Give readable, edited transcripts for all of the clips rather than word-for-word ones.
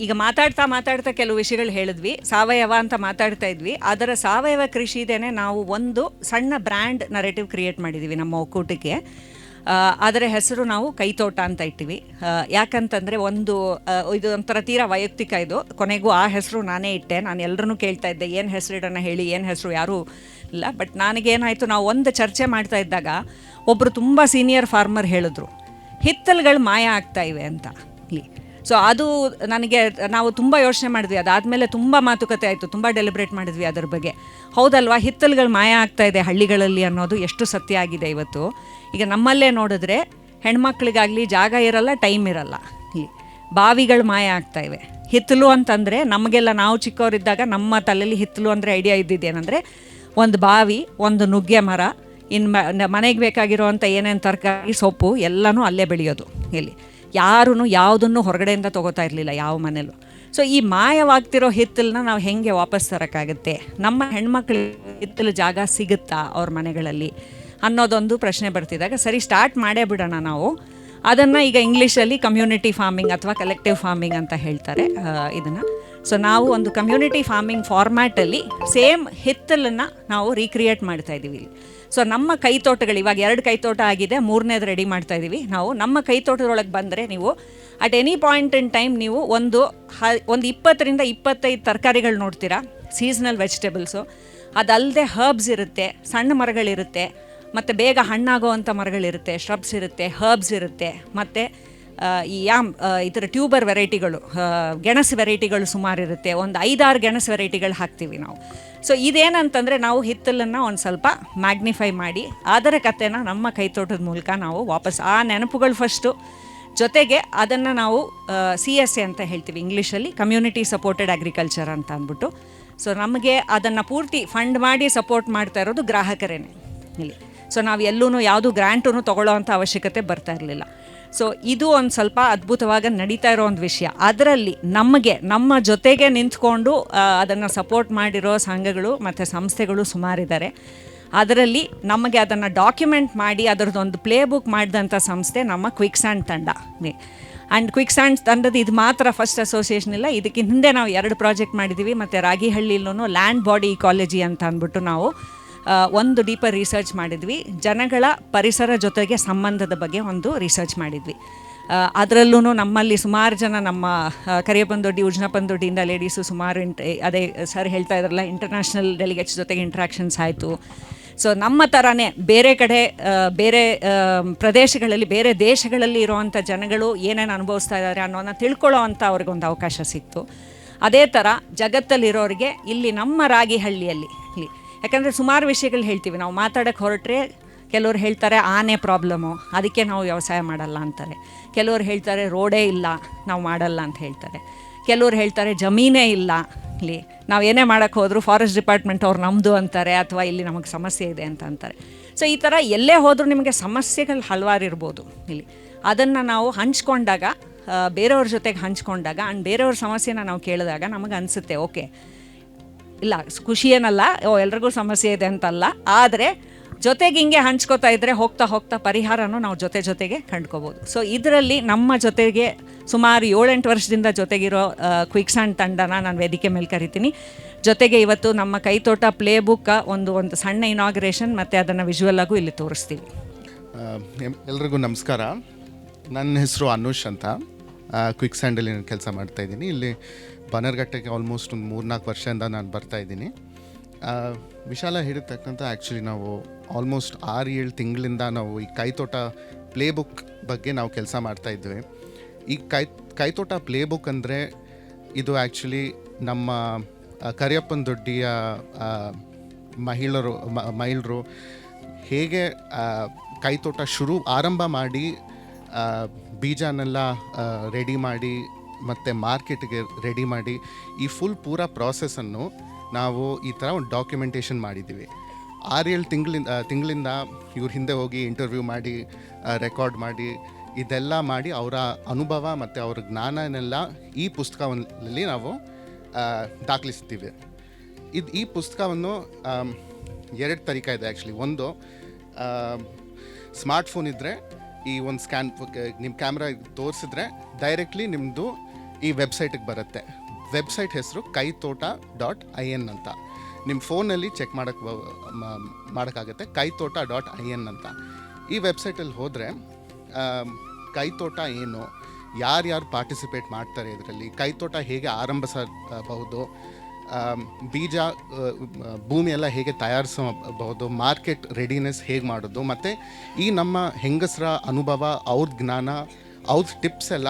ಈಗ ಮಾತಾಡ್ತಾ ಕೆಲವು ವಿಷಯಗಳು ಹೇಳಿದ್ವಿ, ಸಾವಯವ ಅಂತ ಮಾತಾಡ್ತಾ ಇದ್ವಿ. ಅದರ ಸಾವಯವ ಕೃಷಿದೇನೆ ನಾವು ಒಂದು ಸಣ್ಣ ಬ್ರ್ಯಾಂಡ್ ನರೇಟಿವ್ ಕ್ರಿಯೇಟ್ ಮಾಡಿದ್ದೀವಿ ನಮ್ಮ ಒಕ್ಕೂಟಕ್ಕೆ. ಅದರ ಹೆಸರು ನಾವು ಕೈತೋಟ ಅಂತ ಇಟ್ಟಿವಿ. ಯಾಕಂತಂದರೆ ಇದು ಒಂಥರ ತೀರಾ ವೈಯಕ್ತಿಕ, ಇದು ಕೊನೆಗೂ ಆ ಹೆಸರು ನಾನೇ ಇಟ್ಟೆ. ನಾನು ಎಲ್ಲರೂ ಕೇಳ್ತಾ ಇದ್ದೆ ಏನು ಹೆಸರಿಡೋಣ ಹೇಳಿ, ಏನು ಹೆಸರು, ಯಾರೂ ಇಲ್ಲ. ಬಟ್ ನನಗೇನಾಯಿತು, ನಾವು ಒಂದು ಚರ್ಚೆ ಮಾಡ್ತಾ ಇದ್ದಾಗ ಒಬ್ಬರು ತುಂಬ ಸೀನಿಯರ್ ಫಾರ್ಮರ್ ಹೇಳಿದ್ರು, ಹಿತ್ತಲ್ಗಳು ಮಾಯ ಆಗ್ತಾ ಇವೆ ಅಂತ. ಸೊ ಅದು ನನಗೆ, ನಾವು ತುಂಬ ಯೋಚನೆ ಮಾಡಿದ್ವಿ. ಅದಾದಮೇಲೆ ತುಂಬ ಮಾತುಕತೆ ಆಯಿತು, ತುಂಬ ಡೆಲಿಬ್ರೇಟ್ ಮಾಡಿದ್ವಿ ಅದರ ಬಗ್ಗೆ. ಹೌದಲ್ವಾ, ಹಿತ್ತಲ್ಗಳು ಮಾಯ ಆಗ್ತಾ ಇದೆ ಹಳ್ಳಿಗಳಲ್ಲಿ ಅನ್ನೋದು ಎಷ್ಟು ಸತ್ಯ ಆಗಿದೆ ಇವತ್ತು. ಈಗ ನಮ್ಮಲ್ಲೇ ನೋಡಿದ್ರೆ ಹೆಣ್ಮಕ್ಳಿಗಾಗಲಿ ಜಾಗ ಇರಲ್ಲ, ಟೈಮ್ ಇರಲ್ಲ. ಬಾವಿಗಳು ಮಾಯ ಆಗ್ತಾ ಇವೆ. ಹಿತ್ತಲು ಅಂತಂದರೆ ನಮಗೆಲ್ಲ, ನಾವು ಚಿಕ್ಕವರಿದ್ದಾಗ ನಮ್ಮ ತಲೆಯಲ್ಲಿ ಹಿತ್ತಲು ಅಂದರೆ ಐಡಿಯಾ ಇದ್ದಿದ್ದೇನೆಂದರೆ ಒಂದು ಬಾವಿ, ಒಂದು ನುಗ್ಗೆ ಮರ, ಮನೆಗೆ ಬೇಕಾಗಿರೋವಂಥ ಏನೇನು ತರಕಾರಿ ಸೊಪ್ಪು ಎಲ್ಲನೂ ಅಲ್ಲೇ ಬೆಳೆಯೋದು. ಯಾರೂ ಯಾವುದನ್ನು ಹೊರಗಡೆಯಿಂದ ತೊಗೋತಾ ಇರಲಿಲ್ಲ ಯಾವ ಮನೇಲೂ. ಸೊ ಈ ಮಾಯವಾಗ್ತಿರೋ ಹಿತ್ತಲನ್ನ ನಾವು ಹೇಗೆ ವಾಪಸ್ ತರೋಕ್ಕಾಗುತ್ತೆ? ನಮ್ಮ ಹೆಣ್ಮಕ್ಳು ಹಿತ್ತಲು ಜಾಗ ಸಿಗುತ್ತಾ ಅವ್ರ ಮನೆಗಳಲ್ಲಿ ಅನ್ನೋದೊಂದು ಪ್ರಶ್ನೆ ಬರ್ತಿದ್ದಾಗ, ಸರಿ ಸ್ಟಾರ್ಟ್ ಮಾಡೇ ಬಿಡೋಣ ನಾವು ಅದನ್ನು. ಈಗ ಇಂಗ್ಲೀಷಲ್ಲಿ ಕಮ್ಯುನಿಟಿ ಫಾರ್ಮಿಂಗ್ ಅಥವಾ ಕಲೆಕ್ಟಿವ್ ಫಾರ್ಮಿಂಗ್ ಅಂತ ಹೇಳ್ತಾರೆ ಇದನ್ನು. ಸೊ ನಾವು ಒಂದು ಕಮ್ಯುನಿಟಿ ಫಾರ್ಮಿಂಗ್ ಫಾರ್ಮ್ಯಾಟಲ್ಲಿ ಸೇಮ್ ಹಿತ್ತಲನ್ನು ನಾವು ರೀಕ್ರಿಯೇಟ್ ಮಾಡ್ತಾಯಿದ್ದೀವಿ. ಸೊ ನಮ್ಮ ಕೈತೋಟಗಳು ಇವಾಗ 2 ಕೈತೋಟ ಆಗಿದೆ, 3ನೇದು ರೆಡಿ ಮಾಡ್ತಾ ಇದ್ದೀವಿ ನಾವು. ನಮ್ಮ ಕೈತೋಟದೊಳಗೆ ಬಂದರೆ ನೀವು at any point in time ನೀವು ಒಂದು 20ರಿಂದ 25 ತರಕಾರಿಗಳು ನೋಡ್ತೀರಾ, ಸೀಸ್ನಲ್ ವೆಜಿಟೇಬಲ್ಸು. ಅದಲ್ಲದೆ ಹರ್ಬ್ಸ್ ಇರುತ್ತೆ, ಸಣ್ಣ ಮರಗಳಿರುತ್ತೆ, ಮತ್ತು ಬೇಗ ಹಣ್ಣಾಗೋವಂಥ ಮರಗಳಿರುತ್ತೆ, ಶ್ರಬ್ಸ್ ಇರುತ್ತೆ, ಹರ್ಬ್ಸ್ ಇರುತ್ತೆ, ಮತ್ತು ಈ ಇದರ ಟ್ಯೂಬರ್ ವೆರೈಟಿಗಳು, ಗೆಣಸು ವೆರೈಟಿಗಳು ಸುಮಾರು ಇರುತ್ತೆ. ಒಂದು 5-6 ಗೆಣಸು ವೆರೈಟಿಗಳು ಹಾಕ್ತೀವಿ ನಾವು. ಸೊ ಇದೇನಂತಂದರೆ ನಾವು ಹಿತ್ತಲನ್ನು ಒಂದು ಸ್ವಲ್ಪ ಮ್ಯಾಗ್ನಿಫೈ ಮಾಡಿ ಅದರ ಕಥೆನ ನಮ್ಮ ಕೈತೋಟದ ಮೂಲಕ ನಾವು ವಾಪಸ್ ಆ ನೆನಪುಗಳು ಫಸ್ಟು, ಜೊತೆಗೆ ಅದನ್ನು ನಾವು CSA ಅಂತ ಹೇಳ್ತೀವಿ ಇಂಗ್ಲೀಷಲ್ಲಿ, ಕಮ್ಯುನಿಟಿ ಸಪೋರ್ಟೆಡ್ ಅಗ್ರಿಕಲ್ಚರ್ ಅಂತ ಅಂದ್ಬಿಟ್ಟು. ಸೊ ನಮಗೆ ಅದನ್ನು ಪೂರ್ತಿ ಫಂಡ್ ಮಾಡಿ ಸಪೋರ್ಟ್ ಮಾಡ್ತಾ ಇರೋದು ಗ್ರಾಹಕರೇನೆ ಇಲ್ಲಿ. ಸೊ ನಾವು ಎಲ್ಲೂ ಯಾವುದೂ ಗ್ರ್ಯಾಂಟೂ ತೊಗೊಳ್ಳೋ ಅಂಥ ಅವಶ್ಯಕತೆ ಬರ್ತಾ ಇರಲಿಲ್ಲ. ಸೊ ಇದು ಒಂದು ಸ್ವಲ್ಪ ಅದ್ಭುತವಾಗಿ ನಡೀತಾ ಇರೋ ಒಂದು ವಿಷಯ. ಅದರಲ್ಲಿ ನಮ್ಮ ಜೊತೆಗೆ ನಿಂತ್ಕೊಂಡು ಅದನ್ನು ಸಪೋರ್ಟ್ ಮಾಡಿರೋ ಸಂಘಗಳು ಮತ್ತು ಸಂಸ್ಥೆಗಳು ಸುಮಾರಿದ್ದಾರೆ. ಅದರಲ್ಲಿ ನಮಗೆ ಅದನ್ನು ಡಾಕ್ಯುಮೆಂಟ್ ಮಾಡಿ ಅದರದ್ದೊಂದು ಪ್ಲೇ ಬುಕ್ ಮಾಡಿದಂಥ ಸಂಸ್ಥೆ ನಮ್ಮ ಕ್ವಿಕ್ಸ್ಯಾಂಡ್ ತಂಡ. ಆ್ಯಂಡ್ ಕ್ವಿಕ್ಸ್ಯಾಂಡ್ ತಂಡದ ಇದು ಮಾತ್ರ ಫಸ್ಟ್ ಅಸೋಸಿಯೇಷನ್ ಇಲ್ಲ, ಇದಕ್ಕೆ ಹಿಂದೆ ನಾವು 2 ಪ್ರಾಜೆಕ್ಟ್ ಮಾಡಿದ್ದೀವಿ. ಮತ್ತು ರಾಗಿಹಳ್ಳಿಲೂ ಲ್ಯಾಂಡ್ ಬಾಡಿ ಇಕಾಲಜಿ ಅಂತ ಅಂದ್ಬಿಟ್ಟು ನಾವು ಒಂದು ಡೀಪರ್ ರಿಸರ್ಚ್ ಮಾಡಿದ್ವಿ. ಜನಗಳ ಪರಿಸರ ಜೊತೆಗೆ ಸಂಬಂಧದ ಬಗ್ಗೆ ಒಂದು ರಿಸರ್ಚ್ ಮಾಡಿದ್ವಿ. ಅದರಲ್ಲೂ ನಮ್ಮಲ್ಲಿ ಸುಮಾರು ಜನ, ನಮ್ಮ ಕರಿಯಪ್ಪನದೊಡ್ಡಿ, ಉಜ್ನಪ್ಪನದೊಡ್ಡಿಯಿಂದ ಲೇಡೀಸು ಸುಮಾರು ಅದೇ ಸರ್ ಹೇಳ್ತಾ ಇದ್ರಲ್ಲ, ಇಂಟರ್ನ್ಯಾಷನಲ್ ಡೆಲಿಗೇಟ್ಸ್ ಜೊತೆಗೆ ಇಂಟ್ರಾಕ್ಷನ್ಸ್ ಆಯಿತು. ಸೊ ನಮ್ಮ ಥರನೇ ಬೇರೆ ಕಡೆ, ಬೇರೆ ಪ್ರದೇಶಗಳಲ್ಲಿ, ಬೇರೆ ದೇಶಗಳಲ್ಲಿ ಇರೋವಂಥ ಜನಗಳು ಏನೇನು ಅನುಭವಿಸ್ತಾ ಇದ್ದಾರೆ ಅನ್ನೋದನ್ನ ತಿಳ್ಕೊಳ್ಳೋ ಅಂಥ ಅವ್ರಿಗೊಂದು ಅವಕಾಶ ಸಿಕ್ತು. ಅದೇ ಥರ ಜಗತ್ತಲ್ಲಿರೋರಿಗೆ ಇಲ್ಲಿ ನಮ್ಮ ರಾಗಿಹಳ್ಳಿಯಲ್ಲಿ ಯಾಕಂದರೆ ಸುಮಾರು ವಿಷಯಗಳು ಹೇಳ್ತೀವಿ ನಾವು. ಮಾತಾಡೋಕ್ಕೆ ಹೊರಟ್ರೆ ಕೆಲವ್ರು ಹೇಳ್ತಾರೆ ಆನೆ ಪ್ರಾಬ್ಲಮ್ಮು, ಅದಕ್ಕೆ ನಾವು ವ್ಯವಸಾಯ ಮಾಡಲ್ಲ ಅಂತಾರೆ. ಕೆಲವ್ರು ಹೇಳ್ತಾರೆ ರೋಡೇ ಇಲ್ಲ, ನಾವು ಮಾಡಲ್ಲ ಅಂತ ಹೇಳ್ತಾರೆ. ಕೆಲವ್ರು ಹೇಳ್ತಾರೆ ಜಮೀನೇ ಇಲ್ಲ, ಇಲ್ಲಿ ನಾವು ಏನೇ ಮಾಡೋಕ್ಕೆ ಹೋದರೂ ಫಾರೆಸ್ಟ್ ಡಿಪಾರ್ಟ್ಮೆಂಟ್ ಅವ್ರು ನಮ್ಮದು ಅಂತಾರೆ, ಅಥವಾ ಇಲ್ಲಿ ನಮಗೆ ಸಮಸ್ಯೆ ಇದೆ ಅಂತ ಅಂತಾರೆ. ಸೊ ಈ ಥರ ಎಲ್ಲೇ ಹೋದರೂ ನಿಮಗೆ ಸಮಸ್ಯೆಗಳು ಹಲವಾರು ಇರ್ಬೋದು ಇಲ್ಲಿ. ಅದನ್ನು ನಾವು ಹಂಚ್ಕೊಂಡಾಗ, ಬೇರೆಯವ್ರ ಜೊತೆಗೆ ಹಂಚ್ಕೊಂಡಾಗ ಆ್ಯಂಡ್ ಬೇರೆಯವ್ರ ಸಮಸ್ಯೆನ ನಾವು ಕೇಳಿದಾಗ ನಮಗೆ ಅನಿಸುತ್ತೆ, ಓಕೆ ಇಲ್ಲ ಖುಷಿ ಏನಲ್ಲ, ಎಲ್ರಿಗೂ ಸಮಸ್ಯೆ ಇದೆ ಅಂತಲ್ಲ, ಆದರೆ ಜೊತೆಗೆ ಹಿಂಗೆ ಹಂಚ್ಕೋತಾ ಇದ್ದರೆ ಹೋಗ್ತಾ ಪರಿಹಾರನೂ ನಾವು ಜೊತೆಗೆ ಕಂಡ್ಕೋಬೋದು. ಸೊ ಇದರಲ್ಲಿ ನಮ್ಮ ಜೊತೆಗೆ ಸುಮಾರು 7-8 ವರ್ಷದಿಂದ ಜೊತೆಗಿರೋ ಕ್ವಿಕ್ಸ್ಯಾಂಡ್ ತಂಡನ ನಾನು ವೇದಿಕೆ ಮೇಲೆ ಕರಿತೀನಿ. ಜೊತೆಗೆ ಇವತ್ತು ನಮ್ಮ ಕೈತೋಟ ಪ್ಲೇ ಬುಕ್ ಒಂದು ಸಣ್ಣ ಇನಾಗ್ರೇಷನ್ ಮತ್ತು ಅದನ್ನು ವಿಜುವಲ್ ಆಗು ಇಲ್ಲಿ ತೋರಿಸ್ತೀವಿ. ಎಲ್ರಿಗೂ ನಮಸ್ಕಾರ. ನನ್ನ ಹೆಸರು ಅನುಷ್ ಅಂತ, ಕ್ವಿಕ್ಸ್ಯಾಂಡಲ್ಲಿ ನಾನು ಕೆಲಸ ಮಾಡ್ತಾಯಿದ್ದೀನಿ. ಇಲ್ಲಿ ಬನ್ನರ್ಘಟ್ಟಕ್ಕೆ ಆಲ್ಮೋಸ್ಟ್ ಒಂದು 3-4 ವರ್ಷದಿಂದ ನಾನು ಬರ್ತಾಯಿದ್ದೀನಿ. ವಿಶಾಲ ಹೇಳಿರ್ತಕ್ಕಂಥ ಆ್ಯಕ್ಚುಲಿ ನಾವು ಆಲ್ಮೋಸ್ಟ್ 6-7 ತಿಂಗಳಿಂದ ನಾವು ಈ ಕೈತೋಟ ಪ್ಲೇ ಬುಕ್ ಬಗ್ಗೆ ನಾವು ಕೆಲಸ ಮಾಡ್ತಾಯಿದ್ವಿ. ಈ ಕೈತೋಟ ಪ್ಲೇ ಬುಕ್ ಅಂದರೆ ಇದು ಆ್ಯಕ್ಚುಲಿ ನಮ್ಮ ಕರಿಯಪ್ಪನದೊಡ್ಡಿಯ ಮಹಿಳೆಯರು ಹೇಗೆ ಕೈತೋಟ ಆರಂಭ ಮಾಡಿ ಬೀಜನೆಲ್ಲ ರೆಡಿ ಮಾಡಿ ಮತ್ತು ಮಾರ್ಕೆಟ್ಗೆ ರೆಡಿ ಮಾಡಿ ಈ ಪೂರ ಪ್ರಾಸೆಸನ್ನು ನಾವು ಈ ಥರ ಒಂದು ಡಾಕ್ಯುಮೆಂಟೇಷನ್ ಮಾಡಿದ್ದೀವಿ. 6-7 ತಿಂಗಳಿಂದ ಇವ್ರ ಹಿಂದೆ ಹೋಗಿ ಇಂಟರ್ವ್ಯೂ ಮಾಡಿ, ರೆಕಾರ್ಡ್ ಮಾಡಿ, ಇದೆಲ್ಲ ಮಾಡಿ ಅವರ ಅನುಭವ ಮತ್ತು ಅವ್ರ ಜ್ಞಾನನೆಲ್ಲ ಈ ಪುಸ್ತಕದಲ್ಲಿ ನಾವು ದಾಖಲಿಸ್ತೀವಿ. ಈ ಪುಸ್ತಕವನ್ನು 2 ತರೀಕ ಇದೆ ಆ್ಯಕ್ಚುಲಿ. ಒಂದು, ಸ್ಮಾರ್ಟ್ಫೋನ್ ಇದ್ದರೆ ಈ ಒಂದು ಸ್ಕ್ಯಾನ್ ನಿಮ್ಮ ಕ್ಯಾಮ್ರಾ ತೋರಿಸಿದ್ರೆ ಡೈರೆಕ್ಟ್ಲಿ ನಿಮ್ಮದು ಈ ವೆಬ್ಸೈಟಿಗೆ ಬರುತ್ತೆ. ವೆಬ್ಸೈಟ್ ಹೆಸರು kaitota.in ಅಂತ. ನಿಮ್ಮ ಫೋನಲ್ಲಿ ಚೆಕ್ ಮಾಡೋಕ್ಕಾಗತ್ತೆ, kaitota.in ಅಂತ. ಈ ವೆಬ್ಸೈಟಲ್ಲಿ ಹೋದರೆ ಕೈತೋಟ ಏನು, ಯಾರ್ಯಾರು ಪಾರ್ಟಿಸಿಪೇಟ್ ಮಾಡ್ತಾರೆ ಇದರಲ್ಲಿ, ಕೈತೋಟ ಹೇಗೆ ಆರಂಭಿಸಬಹುದು, ಬೀಜ ಭೂಮಿಯೆಲ್ಲ ಹೇಗೆ ತಯಾರಿಸಬಹುದು, ಮಾರ್ಕೆಟ್ ರೆಡಿನೆಸ್ ಹೇಗೆ ಮಾಡೋದು, ಮತ್ತು ಈ ನಮ್ಮ ಹೆಂಗಸರ ಅನುಭವ, ಅವ್ರ ಜ್ಞಾನ, ಅವ್ರ ಟಿಪ್ಸ್ ಎಲ್ಲ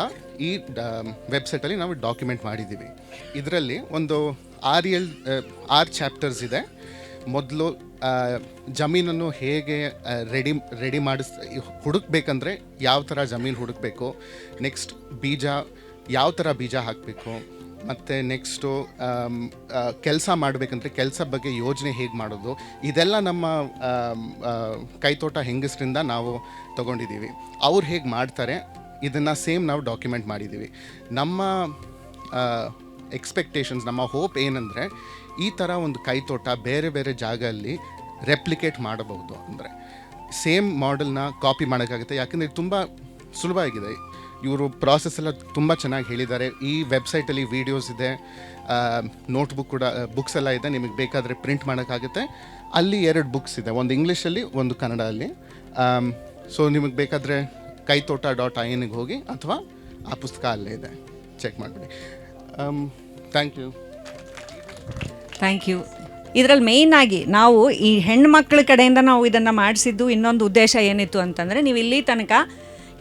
ಈ ವೆಬ್ಸೈಟಲ್ಲಿ ನಾವು ಡಾಕ್ಯುಮೆಂಟ್ ಮಾಡಿದ್ದೀವಿ. ಇದರಲ್ಲಿ ಒಂದು 6 ಚಾಪ್ಟರ್ಸ್ ಇದೆ. ಮೊದಲು ಜಮೀನನ್ನು ಹೇಗೆ ರೆಡಿ ಹುಡುಕ್ಬೇಕಂದ್ರೆ ಯಾವ ಥರ ಜಮೀನು ಹುಡುಕಬೇಕು, ನೆಕ್ಸ್ಟ್ ಬೀಜ ಯಾವ ಥರ ಬೀಜ ಹಾಕಬೇಕು, ಮತ್ತು ನೆಕ್ಸ್ಟು ಕೆಲಸ ಮಾಡಬೇಕಂದ್ರೆ ಕೆಲಸ ಬಗ್ಗೆ ಯೋಜನೆ ಹೇಗೆ ಮಾಡೋದು, ಇದೆಲ್ಲ ನಮ್ಮ ಕೈತೋಟ ಹೆಂಗಸರಿಂದ ನಾವು ತೊಗೊಂಡಿದ್ದೀವಿ. ಅವ್ರು ಹೇಗೆ ಮಾಡ್ತಾರೆ ಇದನ್ನು ಸೇಮ್ ನಾವು ಡಾಕ್ಯುಮೆಂಟ್ ಮಾಡಿದ್ದೀವಿ. ನಮ್ಮ ಎಕ್ಸ್ಪೆಕ್ಟೇಷನ್ಸ್, ನಮ್ಮ ಹೋಪ್ ಏನಂದರೆ ಈ ಥರ ಒಂದು ಕೈತೋಟ ಬೇರೆ ಬೇರೆ ಜಾಗದಲ್ಲಿ ರೆಪ್ಲಿಕೇಟ್ ಮಾಡಬಹುದು. ಅಂದರೆ ಸೇಮ್ ಮಾಡೆಲ್ನ ಕಾಪಿ ಮಾಡೋಕ್ಕಾಗುತ್ತೆ, ಯಾಕಂದರೆ ತುಂಬ ಸುಲಭ ಆಗಿದೆ. ಇವರು ಪ್ರಾಸೆಸ್ ಎಲ್ಲ ತುಂಬ ಚೆನ್ನಾಗಿ ಹೇಳಿದ್ದಾರೆ. ಈ ವೆಬ್ಸೈಟಲ್ಲಿ ವೀಡಿಯೋಸ್ ಇದೆ, ನೋಟ್ಬುಕ್ ಕೂಡ, ಬುಕ್ಸ್ ಎಲ್ಲ ಇದೆ. ನಿಮಗೆ ಬೇಕಾದರೆ ಪ್ರಿಂಟ್ ಮಾಡೋಕ್ಕಾಗುತ್ತೆ. ಅಲ್ಲಿ 2 ಬುಕ್ಸ್ ಇದೆ, ಒಂದು ಇಂಗ್ಲೀಷಲ್ಲಿ ಒಂದು ಕನ್ನಡದಲ್ಲಿ. ಸೊ ನಿಮಗೆ ಬೇಕಾದರೆ kaitota.inಗೆ ಹೋಗಿ ಅಥವಾ ಆ ಪುಸ್ತಕ ಅಲ್ಲೇ ಇದೆ, ಚೆಕ್ ಮಾಡಿಬಿಡಿ. Thank you. ಇದರಲ್ಲಿ ಮೇಯ್ನಾಗಿ ನಾವು ಈ ಹೆಣ್ಮಕ್ಳ ಕಡೆಯಿಂದ ನಾವು ಇದನ್ನು ಮಾಡಿಸಿದ್ದು ಇನ್ನೊಂದು ಉದ್ದೇಶ ಏನಿತ್ತು ಅಂತಂದರೆ, ನೀವು ಇಲ್ಲಿ ತನಕ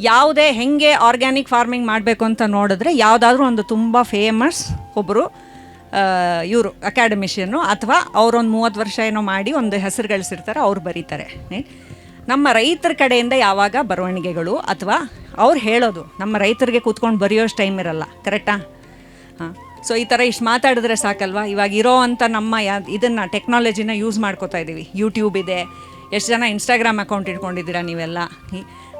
ಯಾವುದೇ ಹೆಂಗೆ ಆರ್ಗ್ಯಾನಿಕ್ ಫಾರ್ಮಿಂಗ್ ಮಾಡಬೇಕು ಅಂತ ನೋಡಿದ್ರೆ ಯಾವುದಾದ್ರೂ ಒಂದು ತುಂಬ ಫೇಮಸ್ ಒಬ್ಬರು ಇವರು ಅಕಾಡೆಮಿಷಿಯನ್ನು ಅಥವಾ ಅವರೊಂದು 30 ವರ್ಷ ಏನೋ ಮಾಡಿ ಒಂದು ಹೆಸರು ಗಳಿಸಿರ್ತಾರೆ, ಅವ್ರು ಬರೀತಾರೆ. ನಮ್ಮ ರೈತರ ಕಡೆಯಿಂದ ಯಾವಾಗ ಬರವಣಿಗೆಗಳು ಅಥವಾ ಅವ್ರು ಹೇಳೋದು, ನಮ್ಮ ರೈತರಿಗೆ ಕೂತ್ಕೊಂಡು ಬರೆಯೋಷ್ಟು ಟೈಮ್ ಇರಲ್ಲ, ಕರೆಕ್ಟಾ? ಹಾಂ. ಸೊ ಈ ಥರ ಇಷ್ಟು ಮಾತಾಡಿದ್ರೆ ಸಾಕಲ್ವಾ? ಇವಾಗ ಇರೋ ಅಂಥ ನಮ್ಮ ಇದನ್ನು ಟೆಕ್ನಾಲಜಿನ ಯೂಸ್ ಮಾಡ್ಕೋತಾ ಇದ್ದೀವಿ. ಯೂಟ್ಯೂಬ್ ಇದೆ, ಎಷ್ಟು ಜನ ಇನ್ಸ್ಟಾಗ್ರಾಮ್ ಅಕೌಂಟ್ ಇಟ್ಕೊಂಡಿದ್ದೀರಾ ನೀವೆಲ್ಲ.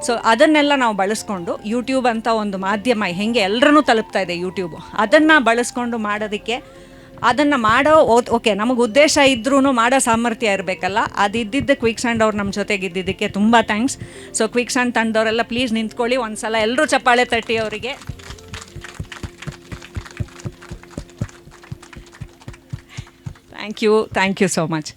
ಸೊ ಅದನ್ನೆಲ್ಲ ನಾವು ಬಳಸ್ಕೊಂಡು, ಯೂಟ್ಯೂಬ್ ಅಂತ ಒಂದು ಮಾಧ್ಯಮ ಹೆಂಗೆ ಎಲ್ಲರನ್ನೂ ತಲುಪ್ತಾ ಇದೆ ಯೂಟ್ಯೂಬು, ಅದನ್ನು ಬಳಸ್ಕೊಂಡು ಮಾಡೋದಕ್ಕೆ, ಅದನ್ನು ಮಾಡೋ ಓಕೆ ನಮಗೆ ಉದ್ದೇಶ ಇದ್ರೂ ಮಾಡೋ ಸಾಮರ್ಥ್ಯ ಇರಬೇಕಲ್ಲ. ಅದಿದ್ದಿದ್ದು ಕ್ವಿಕ್ ಸ್ಯಾಂಡ್ ಅವ್ರು ನಮ್ಮ ಜೊತೆಗೆ ಇದ್ದಿದ್ದಕ್ಕೆ ತುಂಬ ಥ್ಯಾಂಕ್ಸ್. ಸೊ ಕ್ವಿಕ್ ಸ್ಯಾಂಡ್ ತಂಡವರೆಲ್ಲ ಪ್ಲೀಸ್ ನಿಂತ್ಕೊಳ್ಳಿ, ಒಂದು ಸಲ ಎಲ್ಲರೂ ಚಪ್ಪಾಳೆ ತಟ್ಟಿ ಅವರಿಗೆ. Thank you so much.